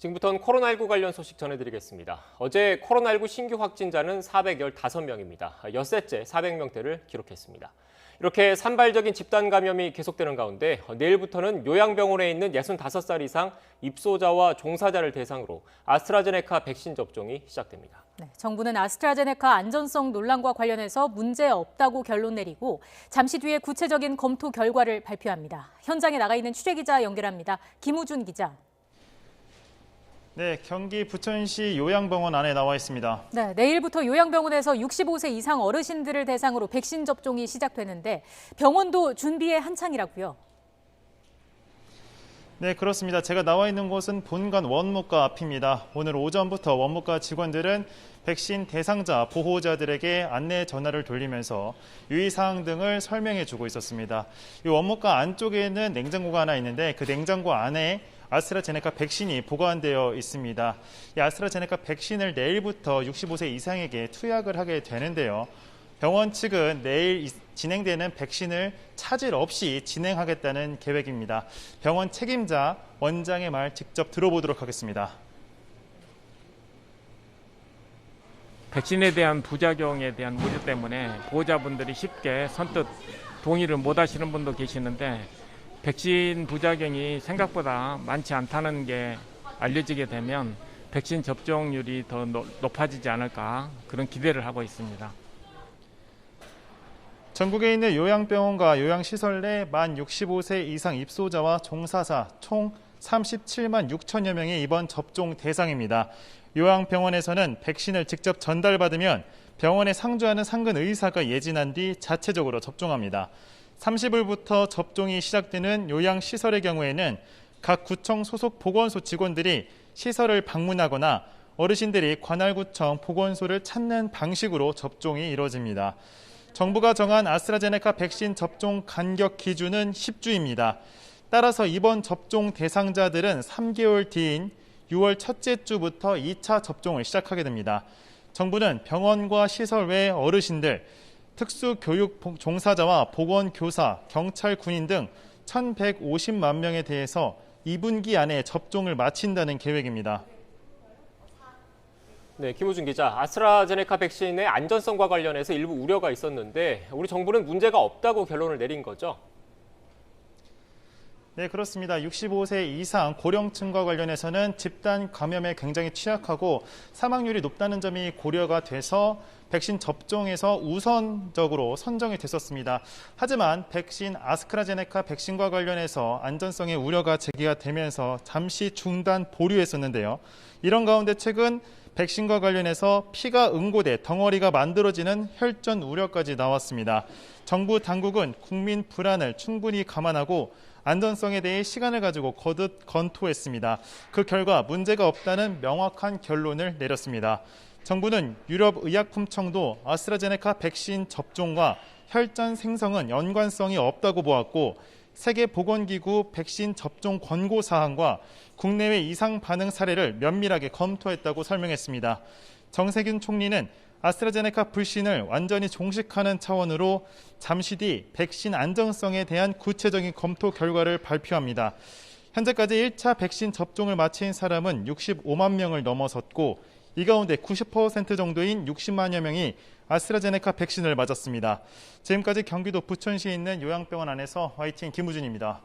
지금부터는 코로나19 관련 소식 전해드리겠습니다. 어제 코로나19 신규 확진자는 415명입니다. 엿새째 400명대를 기록했습니다. 이렇게 산발적인 집단 감염이 계속되는 가운데 내일부터는 요양병원에 있는 65살 이상 입소자와 종사자를 대상으로 아스트라제네카 백신 접종이 시작됩니다. 네, 정부는 아스트라제네카 안전성 논란과 관련해서 문제 없다고 결론 내리고 잠시 뒤에 구체적인 검토 결과를 발표합니다. 현장에 나가 있는 취재기자 연결합니다. 김우준 기자. 네, 경기 부천시 요양병원 안에 나와 있습니다. 네, 내일부터 요양병원에서 65세 이상 어르신들을 대상으로 백신 접종이 시작되는데 병원도 준비에 한창이라고요. 네, 그렇습니다. 제가 나와 있는 곳은 본관 원무과 앞입니다. 오늘 오전부터 원무과 직원들은 백신 대상자, 보호자들에게 안내 전화를 돌리면서 유의사항 등을 설명해주고 있었습니다. 이 원무과 안쪽에는 냉장고가 하나 있는데 그 냉장고 안에 아스트라제네카 백신이 보관되어 있습니다. 이 아스트라제네카 백신을 내일부터 65세 이상에게 투약을 하게 되는데요. 병원 측은 내일 진행되는 백신을 차질 없이 진행하겠다는 계획입니다. 병원 책임자 원장의 말 직접 들어보도록 하겠습니다. 백신에 대한 부작용에 대한 우려 때문에 보호자분들이 쉽게 선뜻 동의를 못 하시는 분도 계시는데 백신 부작용이 생각보다 많지 않다는 게 알려지게 되면 백신 접종률이 더 높아지지 않을까 그런 기대를 하고 있습니다. 전국에 있는 요양병원과 요양시설 내 만 65세 이상 입소자와 종사자 총 37만 6천여 명이 이번 접종 대상입니다. 요양병원에서는 백신을 직접 전달받으면 병원에 상주하는 상근 의사가 예진한 뒤 자체적으로 접종합니다. 30일부터 접종이 시작되는 요양시설의 경우에는 각 구청 소속 보건소 직원들이 시설을 방문하거나 어르신들이 관할구청 보건소를 찾는 방식으로 접종이 이루어집니다. 정부가 정한 아스트라제네카 백신 접종 간격 기준은 10주입니다. 따라서 이번 접종 대상자들은 3개월 뒤인 6월 첫째 주부터 2차 접종을 시작하게 됩니다. 정부는 병원과 시설 외 어르신들, 특수교육 종사자와 보건교사, 경찰, 군인 등 1,150만 명에 대해서 2분기 안에 접종을 마친다는 계획입니다. 네, 김우준 기자. 아스트라제네카 백신의 안전성과 관련해서 일부 우려가 있었는데 우리 정부는 문제가 없다고 결론을 내린 거죠? 네, 그렇습니다. 65세 이상 고령층과 관련해서는 집단 감염에 굉장히 취약하고 사망률이 높다는 점이 고려가 돼서 백신 접종에서 우선적으로 선정이 됐었습니다. 하지만 백신 아스트라제네카 백신과 관련해서 안전성의 우려가 제기가 되면서 잠시 중단 보류했었는데요. 이런 가운데 최근 백신과 관련해서 피가 응고돼 덩어리가 만들어지는 혈전 우려까지 나왔습니다. 정부 당국은 국민 불안을 충분히 감안하고 안전성에 대해 시간을 가지고 거듭 검토했습니다. 그 결과 문제가 없다는 명확한 결론을 내렸습니다. 정부는 유럽의약품청도 아스트라제네카 백신 접종과 혈전 생성은 연관성이 없다고 보았고 세계보건기구 백신 접종 권고 사항과 국내외 이상 반응 사례를 면밀하게 검토했다고 설명했습니다. 정세균 총리는 아스트라제네카 불신을 완전히 종식하는 차원으로 잠시 뒤 백신 안정성에 대한 구체적인 검토 결과를 발표합니다. 현재까지 1차 백신 접종을 마친 사람은 65만 명을 넘어섰고 이 가운데 90% 정도인 60만여 명이 아스트라제네카 백신을 맞았습니다. 지금까지 경기도 부천시에 있는 요양병원 안에서 YTN 김우준입니다.